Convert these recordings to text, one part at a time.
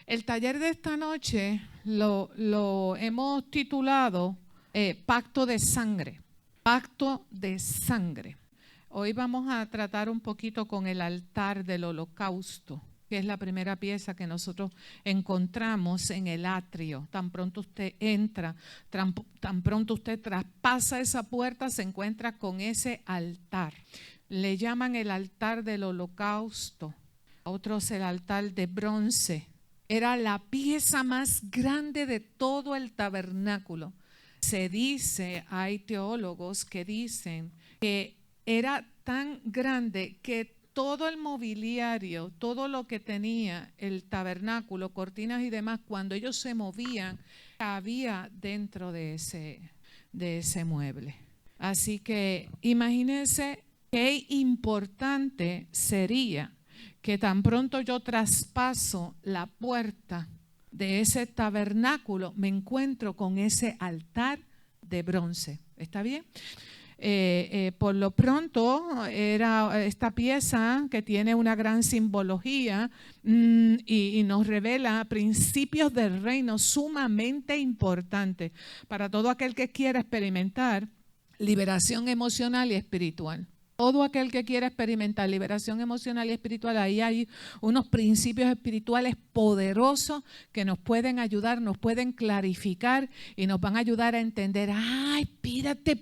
El taller de esta noche lo hemos titulado Pacto de Sangre. Pacto de Sangre. Hoy vamos a tratar un poquito con el altar del holocausto, que es la primera pieza que nosotros encontramos en el atrio. Tan pronto usted entra, tan pronto usted traspasa esa puerta, se encuentra con ese altar. Le llaman el altar del holocausto, a otros el altar de bronce. Era la pieza más grande de todo el tabernáculo. Se dice, hay teólogos que dicen que era tan grande que todo el mobiliario, todo lo que tenía el tabernáculo, cortinas y demás, cuando ellos se movían, había dentro de ese mueble. Así que imagínense qué importante sería que tan pronto yo traspaso la puerta de ese tabernáculo, me encuentro con ese altar de bronce. ¿Está bien? Por lo pronto era esta pieza que tiene una gran simbología y nos revela principios del reino sumamente importantes para todo aquel que quiera experimentar liberación emocional y espiritual. Todo aquel que quiera experimentar liberación emocional y espiritual, ahí hay unos principios espirituales poderosos que nos pueden ayudar, nos pueden clarificar y nos van a ayudar a entender, ay, espérate,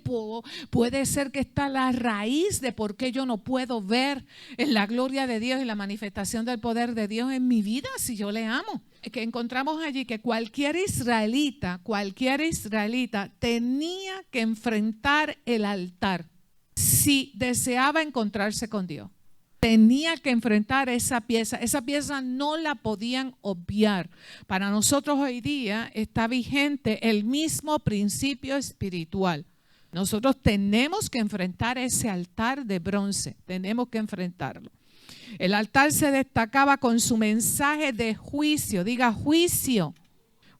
puede ser que está la raíz de por qué yo no puedo ver en la gloria de Dios y la manifestación del poder de Dios en mi vida si yo le amo. Que encontramos allí que cualquier israelita tenía que enfrentar el altar. Si deseaba encontrarse con Dios, tenía que enfrentar esa pieza no la podían obviar. Para nosotros hoy día está vigente el mismo principio espiritual. Nosotros tenemos que enfrentar ese altar de bronce, tenemos que enfrentarlo. El altar se destacaba con su mensaje de juicio, diga juicio.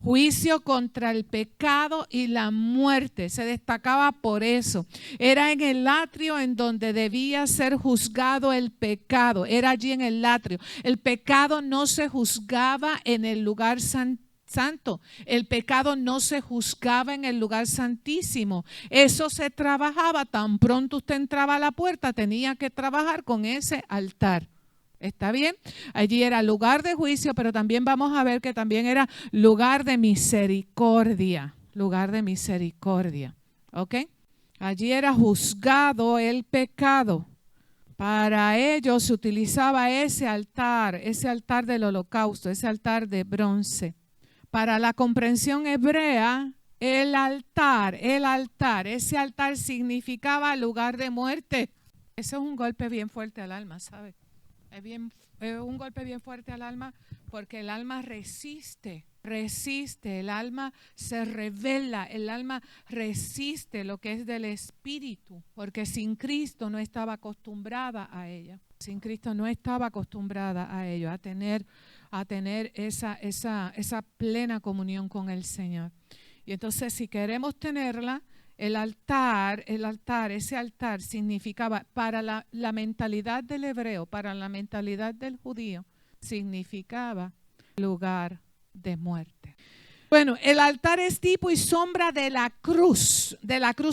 Juicio contra el pecado y la muerte, se destacaba por eso. Era en el atrio en donde debía ser juzgado el pecado, era allí en el atrio. El pecado no se juzgaba en el lugar santo, el pecado no se juzgaba en el lugar santísimo. Eso se trabajaba, tan pronto usted entraba a la puerta, tenía que trabajar con ese altar. ¿Está bien? Allí era lugar de juicio, pero también vamos a ver que también era lugar de misericordia. Lugar de misericordia. ¿Ok? Allí era juzgado el pecado. Para ello se utilizaba ese altar del holocausto, ese altar de bronce. Para la comprensión hebrea, ese altar significaba lugar de muerte. Eso es un golpe bien fuerte al alma, ¿sabe? Es un golpe bien fuerte al alma porque el alma resiste, el alma se revela, el alma resiste lo que es del espíritu, porque sin Cristo no estaba acostumbrada a ella. Sin Cristo no estaba acostumbrada a ello, a tener esa plena comunión con el Señor. Y entonces si queremos tenerla, ese altar significaba para la mentalidad del hebreo, para la mentalidad del judío, significaba lugar de muerte. Bueno, el altar es tipo y sombra de la cruz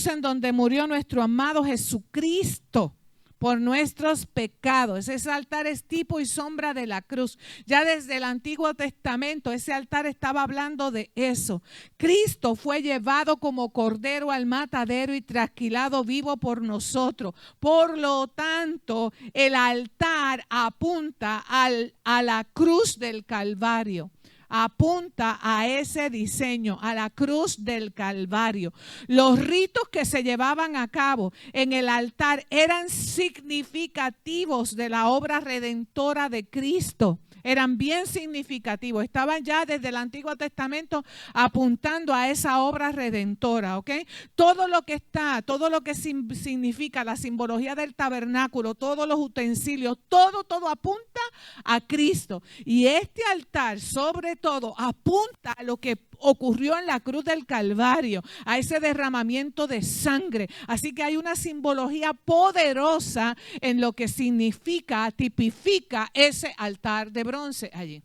en donde murió nuestro amado Jesucristo por nuestros pecados. Ese altar es tipo y sombra de la cruz. Ya desde el Antiguo Testamento ese altar estaba hablando de eso. Cristo fue llevado como cordero al matadero y trasquilado vivo por nosotros. Por lo tanto, el altar apunta a la cruz del Calvario. Apunta a ese diseño, a la cruz del Calvario. Los ritos que se llevaban a cabo en el altar eran significativos de la obra redentora de Cristo. Eran bien significativos, estaban ya desde el Antiguo Testamento apuntando a esa obra redentora, ¿ok? Todo lo que significa la simbología del tabernáculo, todos los utensilios, todo apunta a Cristo. Y este altar, sobre todo, apunta a lo que ocurrió en la cruz del Calvario, a ese derramamiento de sangre. Así que hay una simbología poderosa en lo que significa, tipifica ese altar de bronce allí.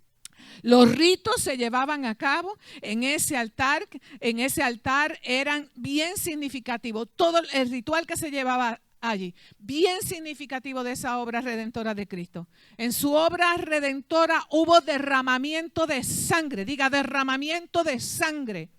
Los ritos se llevaban a cabo en ese altar. En ese altar eran bien significativos. Todo el ritual que se llevaba allí, bien significativo de esa obra redentora de Cristo. En su obra redentora hubo derramamiento de sangre. Diga, derramamiento de sangre.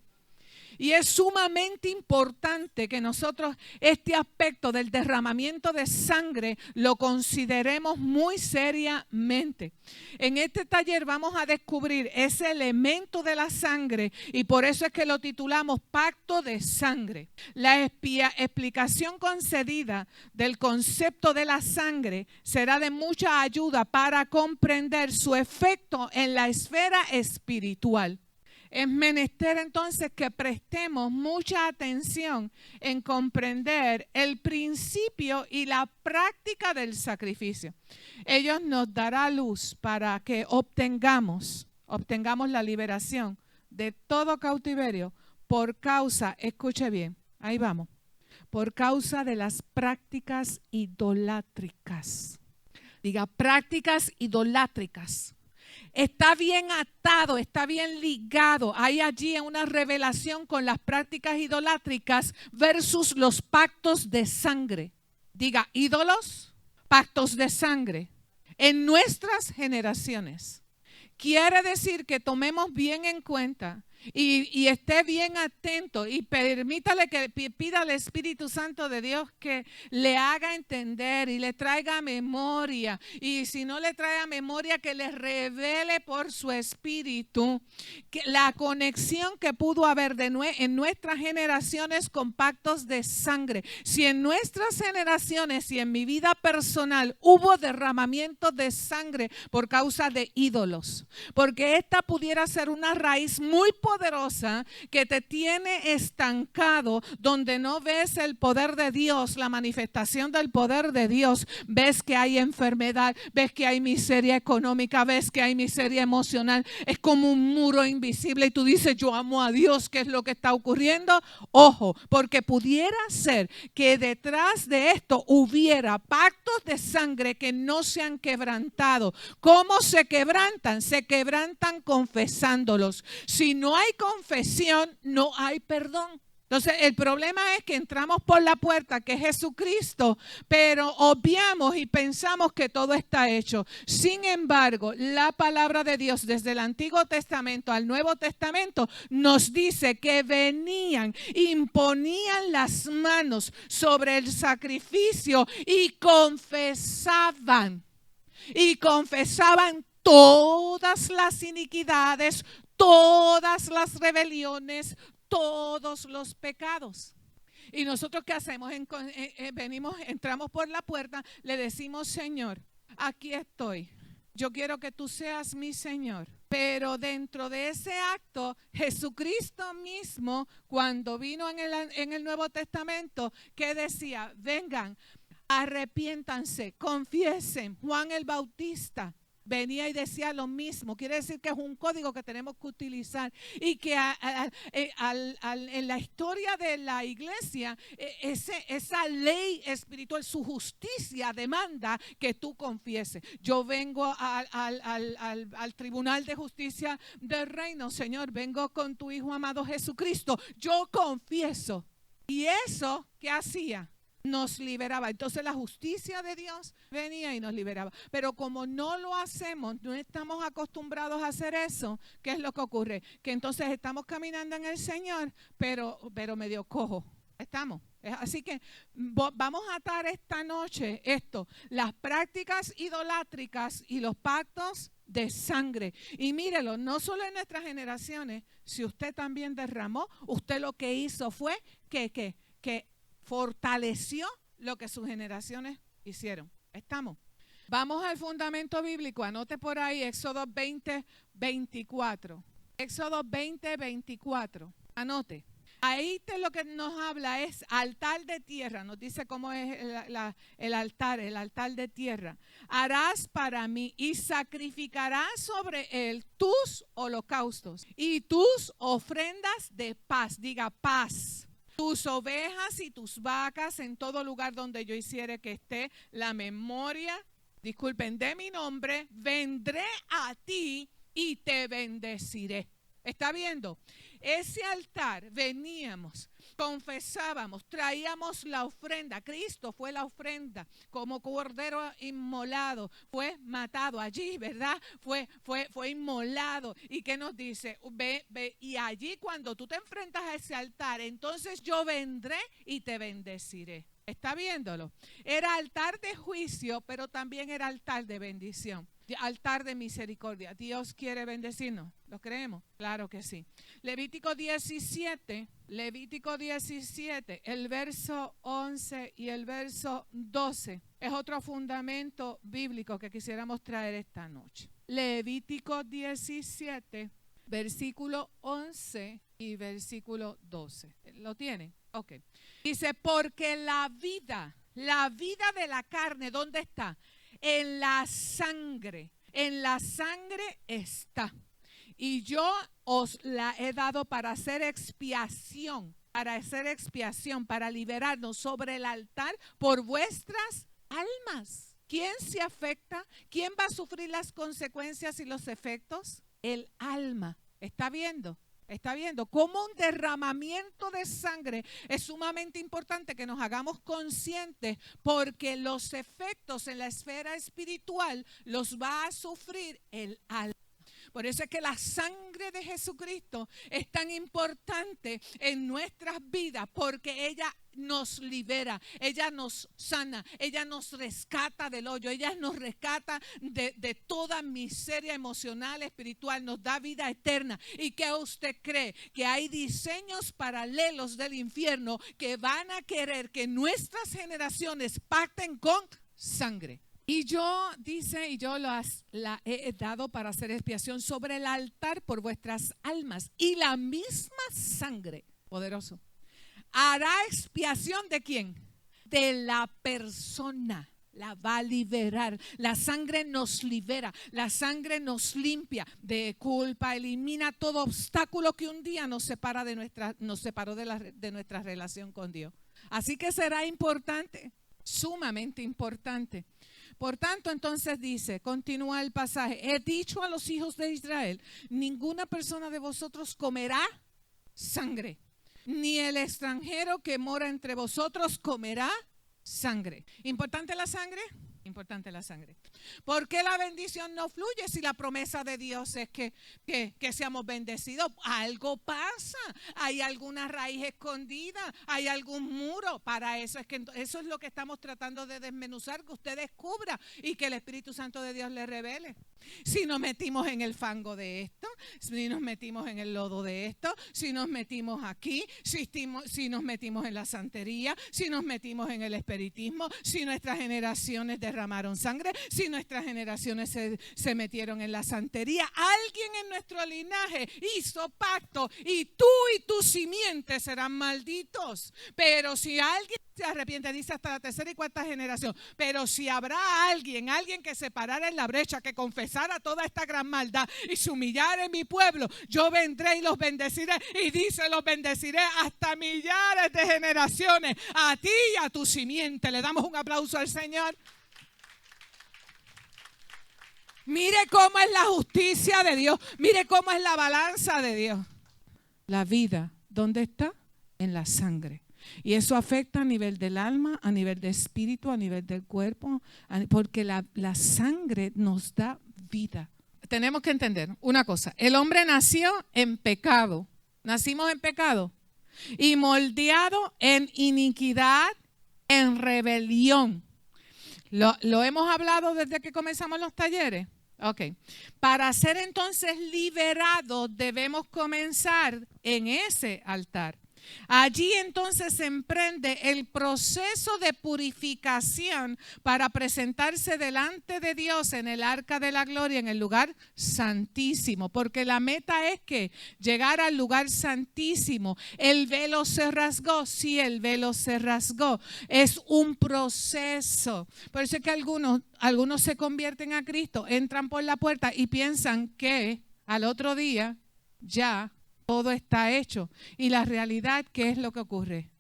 Y es sumamente importante que nosotros este aspecto del derramamiento de sangre lo consideremos muy seriamente. En este taller vamos a descubrir ese elemento de la sangre y por eso es que lo titulamos Pacto de Sangre. La explicación concedida del concepto de la sangre será de mucha ayuda para comprender su efecto en la esfera espiritual. Es menester entonces que prestemos mucha atención en comprender el principio y la práctica del sacrificio. Ellos nos dará luz para que obtengamos la liberación de todo cautiverio por causa, escuche bien, ahí vamos, por causa de las prácticas idolátricas. Diga, prácticas idolátricas. Está bien atado, está bien ligado. Hay allí una revelación con las prácticas idolátricas versus los pactos de sangre. Diga, ídolos, pactos de sangre. En nuestras generaciones. Quiere decir que tomemos bien en cuenta y esté bien atento y permítale que pida al Espíritu Santo de Dios que le haga entender y le traiga memoria. Y si no le trae a memoria, que le revele por su Espíritu que la conexión que pudo haber en nuestras generaciones con pactos de sangre. Si en nuestras generaciones y en mi vida personal hubo derramamiento de sangre por causa de ídolos, porque esta pudiera ser una raíz muy poderosa que te tiene estancado, donde no ves el poder de Dios, la manifestación del poder de Dios. Ves que hay enfermedad, ves que hay miseria económica, ves que hay miseria emocional. Es como un muro invisible y tú dices, yo amo a Dios, ¿qué es lo que está ocurriendo? Ojo, porque pudiera ser que detrás de esto hubiera pactos de sangre que no se han quebrantado. ¿Cómo se quebrantan? Se quebrantan confesándolos. Si no hay confesión, no hay perdón. Entonces, el problema es que entramos por la puerta, que es Jesucristo, pero obviamos y pensamos que todo está hecho. Sin embargo, la palabra de Dios desde el Antiguo Testamento al Nuevo Testamento nos dice que venían, imponían las manos sobre el sacrificio y confesaban. Y confesaban todas las iniquidades, todas las rebeliones, todos los pecados. ¿Y nosotros qué hacemos? Entramos por la puerta, le decimos, Señor, aquí estoy. Yo quiero que tú seas mi Señor. Pero dentro de ese acto, Jesucristo mismo, cuando vino en el Nuevo Testamento, ¿qué decía? Vengan, arrepiéntanse, confiesen. Juan el Bautista venía y decía lo mismo. Quiere decir que es un código que tenemos que utilizar y que en la historia de la iglesia esa ley espiritual, su justicia demanda que tú confieses. Yo vengo al tribunal de justicia del reino, Señor, vengo con tu Hijo amado Jesucristo, yo confieso. Y eso, ¿qué hacía? Nos liberaba. Entonces la justicia de Dios venía y nos liberaba. Pero como no lo hacemos, no estamos acostumbrados a hacer eso, ¿qué es lo que ocurre? Que entonces estamos caminando en el Señor, pero medio cojo. Estamos. Así que vamos a atar esta noche las prácticas idolátricas y los pactos de sangre. Y mírelo, no solo en nuestras generaciones, si usted también derramó, usted lo que hizo fue que fortaleció lo que sus generaciones hicieron. ¿Estamos? Vamos al fundamento bíblico. Anote por ahí Éxodo 20, 24. Éxodo 20, 24. Anote. Ahí lo que nos habla es altar de tierra. Nos dice cómo es el altar de tierra. Harás para mí y sacrificarás sobre él tus holocaustos y tus ofrendas de paz. Diga paz. Tus ovejas y tus vacas en todo lugar donde yo hiciere que esté la memoria, disculpen, de mi nombre, vendré a ti y te bendeciré. ¿Está viendo? Ese altar veníamos, confesábamos, traíamos la ofrenda. Cristo fue la ofrenda como cordero inmolado, fue matado allí, ¿verdad? Fue inmolado. ¿Y qué nos dice? Ve, y allí cuando tú te enfrentas a ese altar, entonces yo vendré y te bendeciré. ¿Está viéndolo? Era altar de juicio, pero también era altar de bendición. Altar de misericordia. Dios quiere bendecirnos. ¿Lo creemos? Claro que sí. Levítico 17, el verso 11 y el verso 12 es otro fundamento bíblico que quisiéramos traer esta noche. Levítico 17, versículo 11 y versículo 12. ¿Lo tienen? Ok. Dice, porque la vida de la carne, ¿dónde está? En la sangre está. Y yo os la he dado para hacer expiación, para liberarnos sobre el altar por vuestras almas. ¿Quién se afecta? ¿Quién va a sufrir las consecuencias y los efectos? El alma. ¿Está viendo? ¿Está viendo? Como un derramamiento de sangre es sumamente importante que nos hagamos conscientes, porque los efectos en la esfera espiritual los va a sufrir el alma. Por eso es que la sangre de Jesucristo es tan importante en nuestras vidas, porque ella nos libera, ella nos sana, ella nos rescata del hoyo, ella nos rescata de toda miseria emocional, espiritual, nos da vida eterna. ¿Y qué usted cree? Que hay diseños paralelos del infierno que van a querer que nuestras generaciones pacten con sangre. Y yo la he dado para hacer expiación sobre el altar por vuestras almas. Y la misma sangre, poderoso, hará expiación ¿de quién? De la persona. La va a liberar. La sangre nos libera. La sangre nos limpia de culpa. Elimina todo obstáculo que un día nos separó de nuestra relación con Dios. Así que será importante, sumamente importante. Por tanto, entonces dice, continúa el pasaje, he dicho a los hijos de Israel, ninguna persona de vosotros comerá sangre, ni el extranjero que mora entre vosotros comerá sangre. ¿Importante la sangre? Importante la sangre. ¿Por qué la bendición no fluye si la promesa de Dios es que seamos bendecidos? Algo pasa, hay alguna raíz escondida, hay algún muro. Para eso eso es lo que estamos tratando de desmenuzar, que usted descubra y que el Espíritu Santo de Dios le revele. Si nos metimos en el fango de esto, si nos metimos en el lodo de esto, si nos metimos aquí, si nos metimos en la santería, si nos metimos en el espiritismo, si nuestras generaciones derramaron sangre, si nuestras generaciones se metieron en la santería, alguien en nuestro linaje hizo pacto y tú y tu simiente serán malditos. Pero si alguien se arrepiente, dice hasta la tercera y cuarta generación, pero si habrá alguien que se parara en la brecha, que confesara toda esta gran maldad y se humillara en mi pueblo, yo vendré y los bendeciré. Y dice, los bendeciré hasta millares de generaciones, a ti y a tu simiente. Le damos un aplauso al Señor. Mire cómo es la justicia de Dios, mire cómo es la balanza de Dios. La vida, ¿dónde está? En la sangre. Y eso afecta a nivel del alma, a nivel del espíritu, a nivel del cuerpo, porque la sangre nos da vida. Tenemos que entender una cosa, el hombre nació en pecado, nacimos en pecado y moldeado en iniquidad, en rebelión. Lo hemos hablado desde que comenzamos los talleres. Ok, para ser entonces liberados debemos comenzar en ese altar. Allí entonces se emprende el proceso de purificación para presentarse delante de Dios en el arca de la gloria, en el lugar santísimo, porque la meta es que llegar al lugar santísimo. El velo se rasgó, sí, el velo se rasgó, es un proceso. Por eso es que algunos se convierten a Cristo, entran por la puerta y piensan que al otro día ya todo está hecho. Y la realidad, ¿qué es lo que ocurre?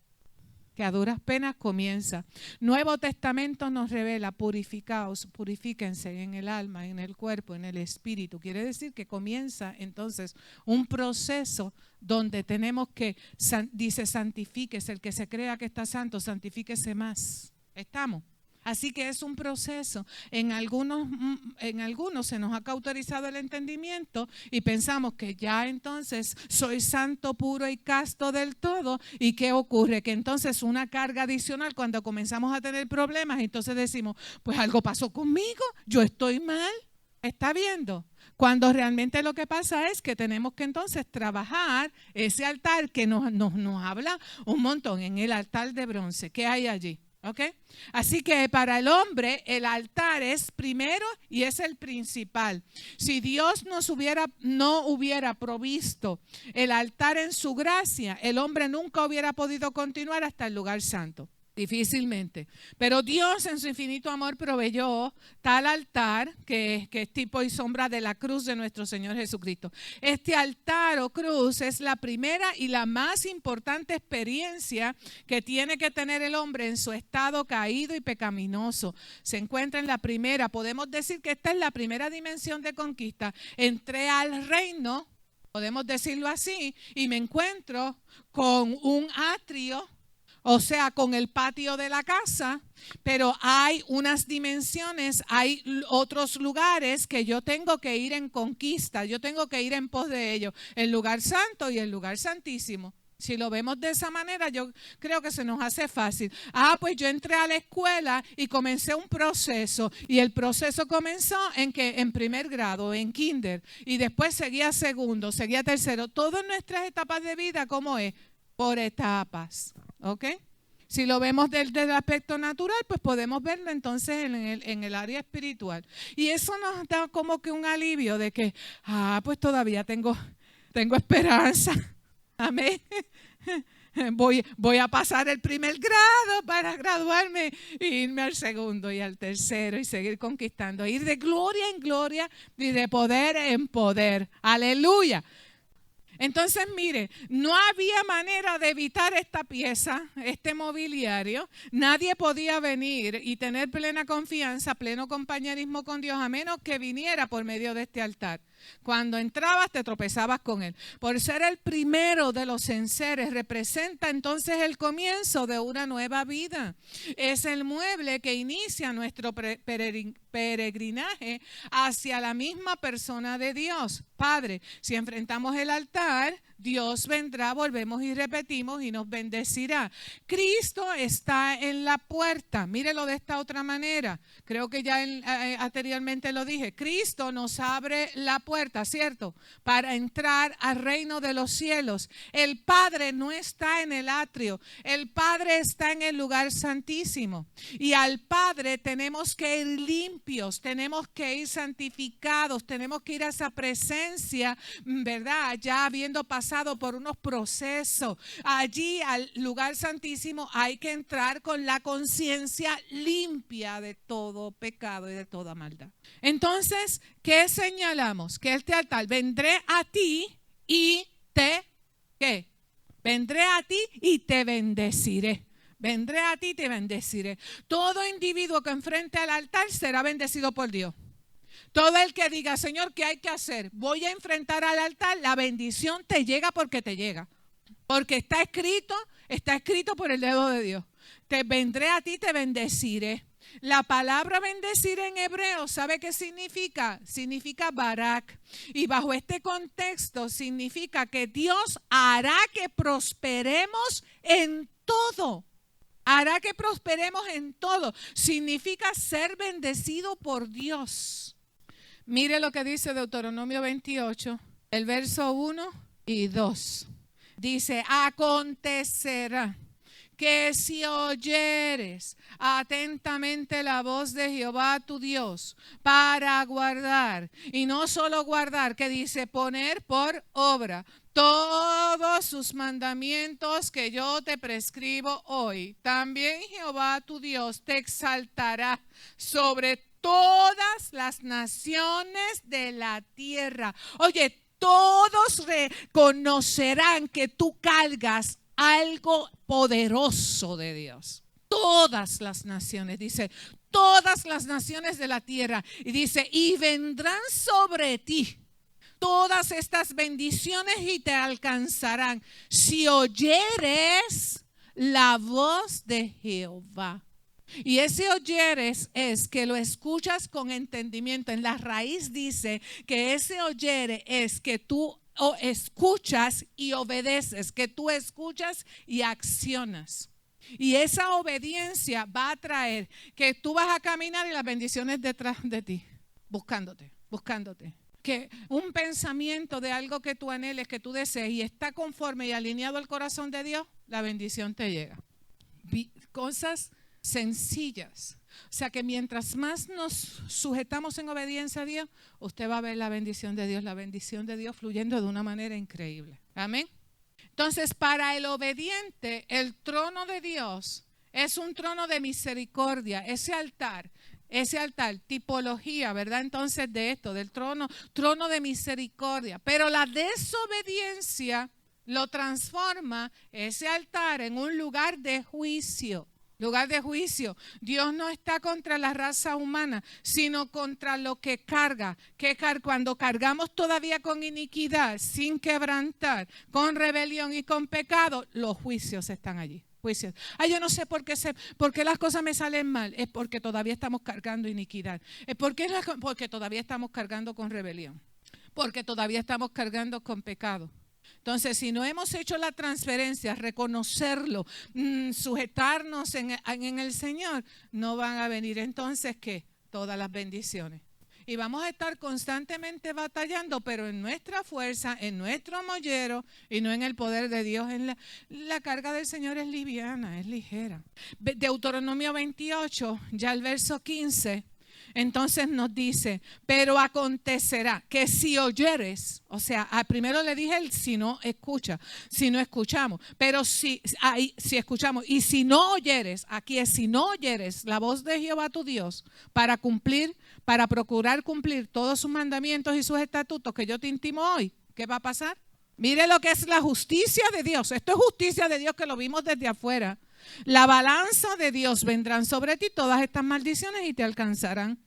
que a duras penas comienza. Nuevo Testamento nos revela, purificaos, purifíquense en el alma, en el cuerpo, en el espíritu. Quiere decir que comienza entonces un proceso donde tenemos que, dice, santifíquese, el que se crea que está santo, santifíquese más. ¿Estamos? Así que es un proceso. En algunos se nos ha cauterizado el entendimiento y pensamos que ya entonces soy santo, puro y casto del todo. ¿Y qué ocurre? Que entonces una carga adicional cuando comenzamos a tener problemas, entonces decimos, pues algo pasó conmigo, yo estoy mal. ¿Está viendo? Cuando realmente lo que pasa es que tenemos que entonces trabajar ese altar que nos habla un montón en el altar de bronce. ¿Qué hay allí? ¿Okay? Así que para el hombre el altar es primero y es el principal. Si Dios no hubiera provisto el altar en su gracia, el hombre nunca hubiera podido continuar hasta el lugar santo. Difícilmente. Pero Dios en su infinito amor proveyó tal altar que es tipo y sombra de la cruz de nuestro Señor Jesucristo. Este altar o cruz es la primera y la más importante experiencia que tiene que tener el hombre en su estado caído y pecaminoso. Se encuentra en la primera. Podemos decir que esta es la primera dimensión de conquista. Entré al reino, podemos decirlo así, y me encuentro con un atrio, o sea, con el patio de la casa, pero hay unas dimensiones, hay otros lugares que yo tengo que ir en conquista, yo tengo que ir en pos de ellos, el lugar santo y el lugar santísimo. Si lo vemos de esa manera, yo creo que se nos hace fácil. Pues yo entré a la escuela y comencé un proceso. Y el proceso comenzó en primer grado, en kinder. Y después seguía segundo, seguía tercero. Todas nuestras etapas de vida, ¿cómo es? Por etapas. ¿Ok? Si lo vemos desde el aspecto natural, pues podemos verlo entonces en el área espiritual. Y eso nos da como que un alivio de que, pues todavía tengo esperanza. Amén. Voy a pasar el primer grado para graduarme e irme al segundo y al tercero y seguir conquistando. Ir de gloria en gloria y de poder en poder. Aleluya. Entonces, mire, no había manera de evitar esta pieza, este mobiliario. Nadie podía venir y tener plena confianza, pleno compañerismo con Dios, a menos que viniera por medio de este altar. Cuando entrabas te tropezabas con él. Por ser el primero de los enseres, representa entonces el comienzo de una nueva vida. Es el mueble que inicia nuestro peregrinaje hacia la misma persona de Dios. Padre, si enfrentamos el altar, Dios vendrá, volvemos y repetimos, y nos bendecirá. Cristo está en la puerta. Mírelo de esta otra manera. Creo que ya anteriormente lo dije. Cristo nos abre la puerta, ¿cierto? Para entrar al reino de los cielos. El Padre no está en el atrio. El Padre está en el lugar santísimo. Y al Padre tenemos que ir limpios, tenemos que ir santificados, tenemos que ir a esa presencia, ¿verdad? Ya habiendo pasado por unos procesos. Allí al lugar santísimo hay que entrar con la conciencia limpia de todo pecado y de toda maldad. Entonces, ¿qué señalamos? Que este altar, vendré a ti y ¿qué? Vendré a ti y te bendeciré. Vendré a ti y te bendeciré. Todo individuo que enfrente al altar será bendecido por Dios. Todo el que diga, Señor, ¿qué hay que hacer? Voy a enfrentar al altar, la bendición te llega porque te llega. Porque está escrito por el dedo de Dios. Te vendré a ti, te bendeciré. La palabra bendecir en hebreo, ¿sabe qué significa? Significa barak. Y bajo este contexto significa que Dios hará que prosperemos en todo. Hará que prosperemos en todo. Significa ser bendecido por Dios. Mire lo que dice Deuteronomio 28, el verso 1 y 2. Dice, acontecerá que si oyeres atentamente la voz de Jehová tu Dios para guardar, y no solo guardar, que dice poner por obra todos sus mandamientos que yo te prescribo hoy, también Jehová tu Dios te exaltará sobre todas las naciones de la tierra. Oye, todos reconocerán que tú cargas algo poderoso de Dios. Todas las naciones, dice, todas las naciones de la tierra. Y dice, y vendrán sobre ti todas estas bendiciones y te alcanzarán si oyeres la voz de Jehová. Y ese oyeres es que lo escuchas con entendimiento. En la raíz dice que ese oyeres es que tú escuchas y obedeces, que tú escuchas y accionas. Y esa obediencia va a traer que tú vas a caminar y las bendiciones detrás de ti, buscándote. Que un pensamiento de algo que tú anheles, que tú desees y está conforme y alineado al corazón de Dios, la bendición te llega. Cosas sencillas. O sea que mientras más nos sujetamos en obediencia a Dios, usted va a ver la bendición de Dios fluyendo de una manera increíble. Amén. Entonces, para el obediente, el trono de Dios es un trono de misericordia. Ese altar, tipología, ¿verdad? Entonces de esto, del trono de misericordia. Pero la desobediencia lo transforma ese altar en un lugar de juicio. Dios no está contra la raza humana, sino contra lo que carga. Cuando cargamos todavía con iniquidad, sin quebrantar, con rebelión y con pecado, los juicios están allí. Juicios. Yo no sé por qué las cosas me salen mal. Es porque todavía estamos cargando iniquidad. Es porque todavía estamos cargando con rebelión. Porque todavía estamos cargando con pecado. Entonces, si no hemos hecho la transferencia, reconocerlo, sujetarnos en el Señor, no van a venir entonces, ¿qué? Todas las bendiciones. Y vamos a estar constantemente batallando, pero en nuestra fuerza, en nuestro mollero y no en el poder de Dios. La carga del Señor es liviana, es ligera. Deuteronomio 28, ya el verso 15. Entonces nos dice, pero acontecerá que si oyeres, o sea, primero le dije el si no escucha, si no escuchamos, pero si escuchamos, y si no oyeres, aquí es si no oyeres la voz de Jehová tu Dios para procurar cumplir todos sus mandamientos y sus estatutos que yo te intimo hoy, ¿qué va a pasar? Mire lo que es la justicia de Dios. Esto es justicia de Dios que lo vimos desde afuera. La balanza de Dios vendrán sobre ti todas estas maldiciones y te alcanzarán.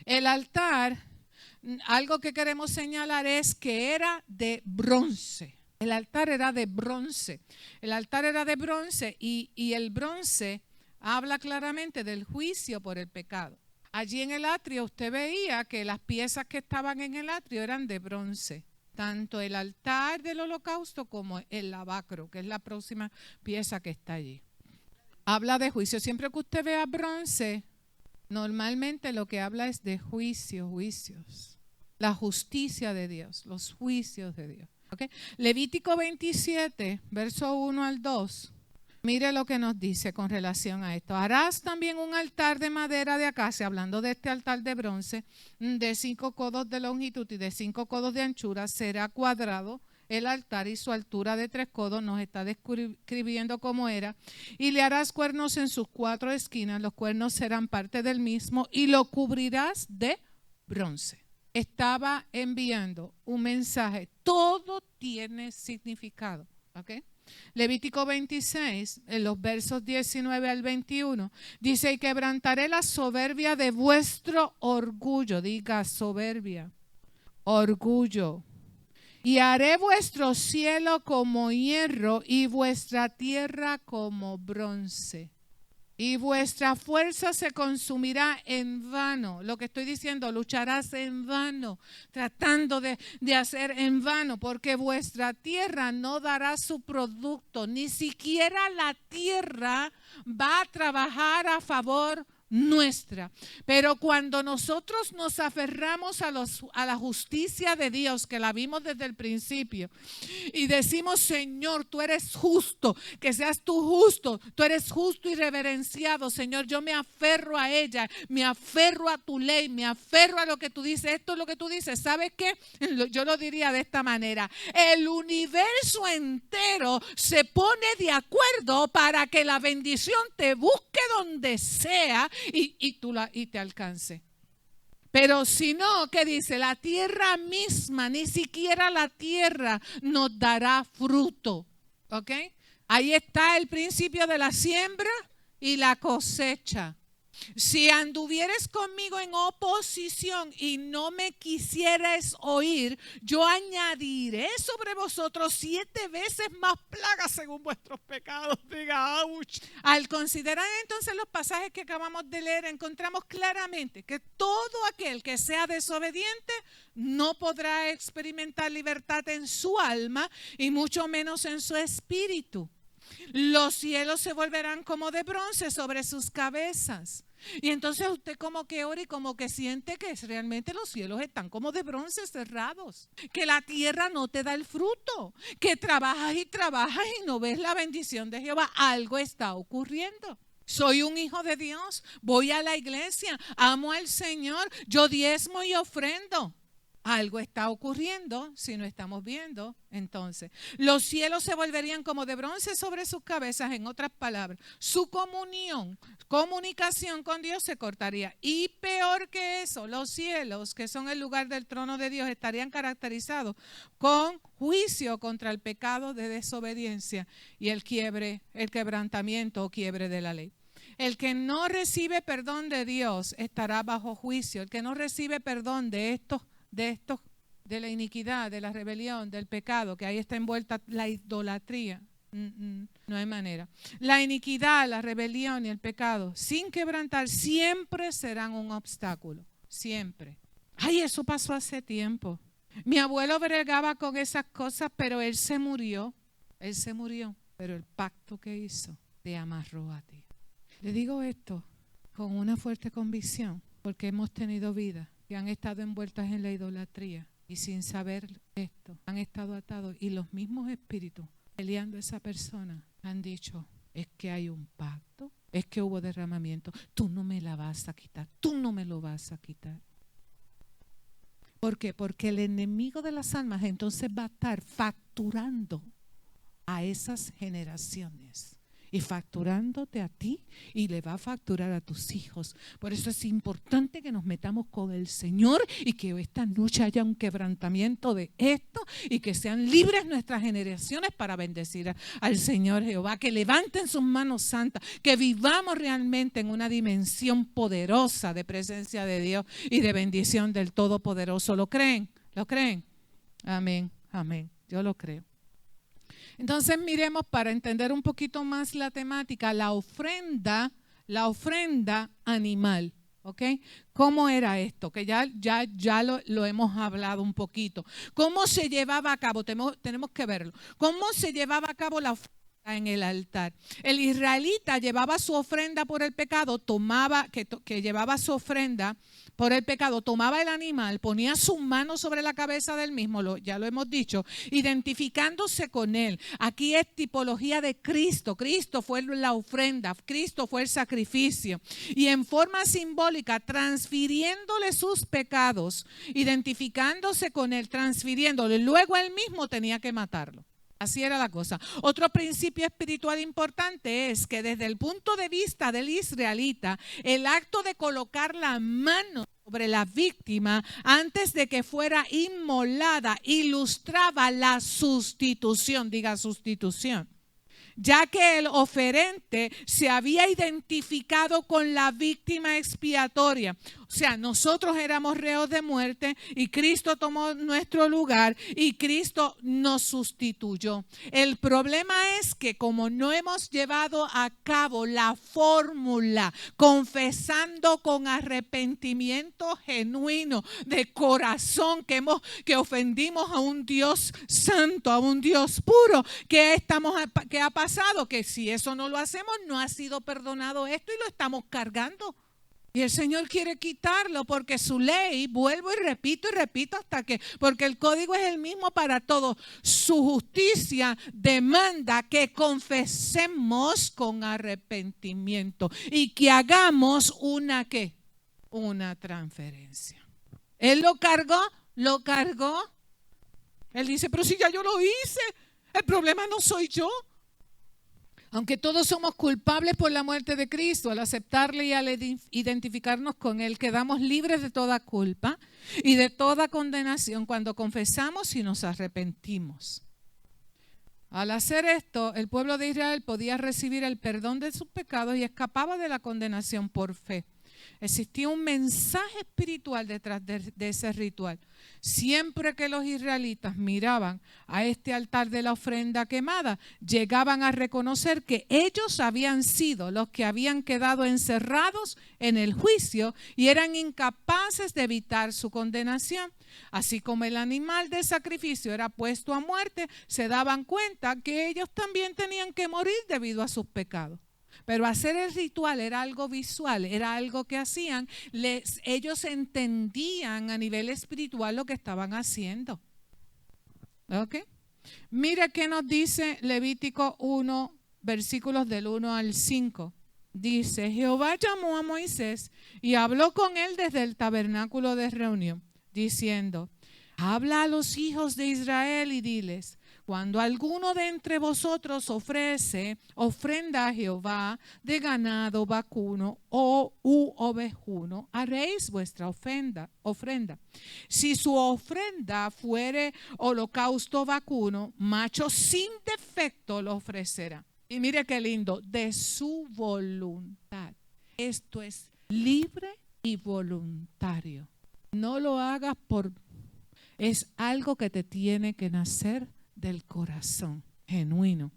El altar, algo que queremos señalar es que era de bronce. El altar era de bronce. Y el bronce habla claramente del juicio por el pecado. Allí en el atrio usted veía que las piezas que estaban en el atrio eran de bronce. Tanto el altar del holocausto como el lavacro, que es la próxima pieza que está allí. Habla de juicio. Siempre que usted vea bronce, normalmente lo que habla es de juicios. La justicia de Dios, los juicios de Dios. ¿Okay? Levítico 27, verso 1 al 2. Mire lo que nos dice con relación a esto. Harás también un altar de madera de acacia, hablando de este altar de bronce, de 5 codos de longitud y de 5 codos de anchura. Será cuadrado el altar y su altura de 3 codos, nos está describiendo cómo era. Y le harás cuernos en sus 4 esquinas, los cuernos serán parte del mismo y lo cubrirás de bronce. Estaba enviando un mensaje, todo tiene significado, ¿ok? Levítico 26, en los versos 19 al 21, dice, y quebrantaré la soberbia de vuestro orgullo, diga soberbia, orgullo. Y haré vuestro cielo como hierro y vuestra tierra como bronce. Y vuestra fuerza se consumirá en vano. Lo que estoy diciendo, lucharás en vano, tratando de hacer en vano, porque vuestra tierra no dará su producto. Ni siquiera la tierra va a trabajar a favor nuestra. Pero cuando nosotros nos aferramos a la justicia de Dios, que la vimos desde el principio, y decimos, Señor, tú eres justo, que seas tú justo, tú eres justo y reverenciado, Señor, yo me aferro a ella, me aferro a tu ley, me aferro a lo que tú dices, esto es lo que tú dices. ¿Sabes qué? Yo lo diría de esta manera, el universo entero se pone de acuerdo para que la bendición te busque donde sea y te alcance. Pero si no, ¿qué dice? La tierra misma, ni siquiera la tierra nos dará fruto. ¿Ok? Ahí está el principio de la siembra y la cosecha. Si anduvieres conmigo en oposición y no me quisierais oír, yo añadiré sobre vosotros 7 veces más plagas según vuestros pecados. Diga, ¡ouch! Al considerar entonces los pasajes que acabamos de leer, encontramos claramente que todo aquel que sea desobediente no podrá experimentar libertad en su alma y mucho menos en su espíritu. Los cielos se volverán como de bronce sobre sus cabezas. Y entonces usted como que ora y como que siente que realmente los cielos están como de bronce cerrados, que la tierra no te da el fruto, que trabajas y no ves la bendición de Jehová. Algo está ocurriendo. Soy un hijo de Dios, voy a la iglesia, amo al Señor, yo diezmo y ofrendo. Algo está ocurriendo si no estamos viendo. Entonces, los cielos se volverían como de bronce sobre sus cabezas. En otras palabras, su comunicación con Dios se cortaría. Y peor que eso, los cielos, que son el lugar del trono de Dios, estarían caracterizados con juicio contra el pecado de desobediencia y el quebrantamiento o quiebre de la ley. El que no recibe perdón de Dios estará bajo juicio. El que no recibe perdón de la iniquidad, de la rebelión, del pecado, que ahí está envuelta la idolatría. No hay manera. La iniquidad, la rebelión y el pecado, sin quebrantar, siempre serán un obstáculo. Siempre. Ay, eso pasó hace tiempo. Mi abuelo bregaba con esas cosas, pero él se murió. Él se murió. Pero el pacto que hizo te amarró a ti. Le digo esto con una fuerte convicción, porque hemos tenido vidas que han estado envueltas en la idolatría y sin saber esto, han estado atados y los mismos espíritus peleando a esa persona han dicho, es que hay un pacto, es que hubo derramamiento, tú no me la vas a quitar, tú no me lo vas a quitar. ¿Por qué? Porque el enemigo de las almas entonces va a estar facturando a esas generaciones. Y facturándote a ti y le va a facturar a tus hijos. Por eso es importante que nos metamos con el Señor y que esta noche haya un quebrantamiento de esto y que sean libres nuestras generaciones para bendecir al Señor Jehová. Que levanten sus manos santas, que vivamos realmente en una dimensión poderosa de presencia de Dios y de bendición del Todopoderoso. ¿Lo creen? ¿Lo creen? Amén, amén. Yo lo creo. Entonces miremos para entender un poquito más la temática, la ofrenda animal, ¿ok? ¿Cómo era esto? Que ya lo hemos hablado un poquito. ¿Cómo se llevaba a cabo? Tenemos que verlo. ¿Cómo se llevaba a cabo la ofrenda en el altar? El israelita llevaba su ofrenda por el pecado, que llevaba su ofrenda por el pecado, tomaba el animal, ponía su mano sobre la cabeza del mismo, ya lo hemos dicho, identificándose con él. Aquí es tipología de Cristo. Cristo fue la ofrenda, Cristo fue el sacrificio. Y en forma simbólica, transfiriéndole sus pecados, identificándose con él, transfiriéndole. Luego él mismo tenía que matarlo. Así era la cosa. Otro principio espiritual importante es que desde el punto de vista del israelita, el acto de colocar la mano sobre la víctima antes de que fuera inmolada ilustraba la sustitución, diga sustitución, ya que el oferente se había identificado con la víctima expiatoria. O sea, nosotros éramos reos de muerte y Cristo tomó nuestro lugar y Cristo nos sustituyó. El problema es que como no hemos llevado a cabo la fórmula confesando con arrepentimiento genuino de corazón que ofendimos a un Dios santo, a un Dios puro, ¿qué ha pasado? Que si eso no lo hacemos, no ha sido perdonado esto y lo estamos cargando. Y el Señor quiere quitarlo porque su ley, vuelvo y repito porque el código es el mismo para todos. Su justicia demanda que confesemos con arrepentimiento y que hagamos una transferencia. Él lo cargó. Él dice, pero si ya yo lo hice, el problema no soy yo. Aunque todos somos culpables por la muerte de Cristo, al aceptarle y al identificarnos con Él, quedamos libres de toda culpa y de toda condenación cuando confesamos y nos arrepentimos. Al hacer esto, el pueblo de Israel podía recibir el perdón de sus pecados y escapaba de la condenación por fe. Existía un mensaje espiritual detrás de ese ritual. Siempre que los israelitas miraban a este altar de la ofrenda quemada, llegaban a reconocer que ellos habían sido los que habían quedado encerrados en el juicio y eran incapaces de evitar su condenación. Así como el animal de sacrificio era puesto a muerte, se daban cuenta que ellos también tenían que morir debido a sus pecados. Pero hacer el ritual era algo visual, era algo que hacían. Ellos entendían a nivel espiritual lo que estaban haciendo. ¿Ok? Mira qué nos dice Levítico 1, versículos del 1 al 5. Dice, Jehová llamó a Moisés y habló con él desde el tabernáculo de reunión, diciendo, habla a los hijos de Israel y diles, cuando alguno de entre vosotros ofrece ofrenda a Jehová de ganado vacuno u ovejuno, haréis vuestra ofrenda. Si su ofrenda fuere holocausto vacuno, macho sin defecto lo ofrecerá. Y mire qué lindo, de su voluntad. Esto es libre y voluntario. No lo hagas es algo que te tiene que nacer del corazón genuino.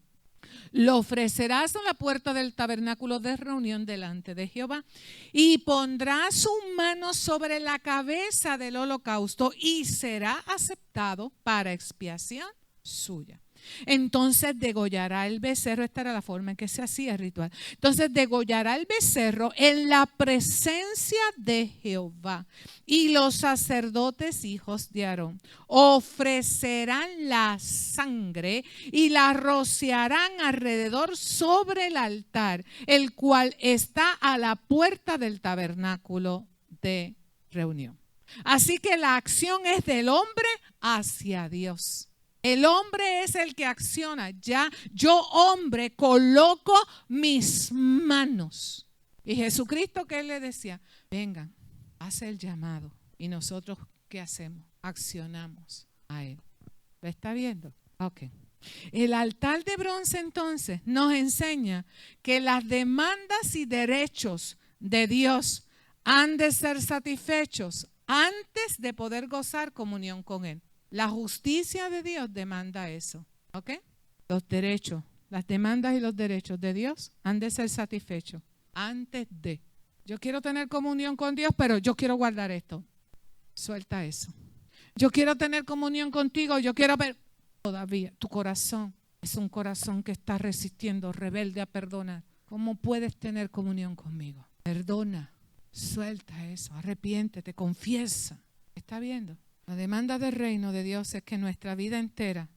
Lo ofrecerás en la puerta del tabernáculo de reunión delante de Jehová y pondrás su mano sobre la cabeza del holocausto y será aceptado para expiación suya. Entonces degollará el becerro. Esta era la forma en que se hacía el ritual. Entonces degollará el becerro en la presencia de Jehová, y los sacerdotes hijos de Aarón ofrecerán la sangre y la rociarán alrededor sobre el altar, el cual está a la puerta del tabernáculo de reunión. Así que la acción es del hombre hacia Dios. El hombre es el que acciona. Ya yo, hombre, coloco mis manos. Y Jesucristo, ¿qué le decía? Vengan, hace el llamado. ¿Y nosotros qué hacemos? Accionamos a él. ¿Lo está viendo? Ok. El altar de bronce entonces nos enseña que las demandas y derechos de Dios han de ser satisfechos antes de poder gozar comunión con él. La justicia de Dios demanda eso, ¿ok? Los derechos, las demandas y los derechos de Dios han de ser satisfechos antes de. Yo quiero tener comunión con Dios, pero yo quiero guardar esto. Suelta eso. Yo quiero tener comunión contigo, yo quiero ver. Todavía tu corazón es un corazón que está resistiendo, rebelde a perdonar. ¿Cómo puedes tener comunión conmigo? Perdona, suelta eso, arrepiéntete, confiesa. ¿Está viendo? La demanda del reino de Dios es que nuestra vida entera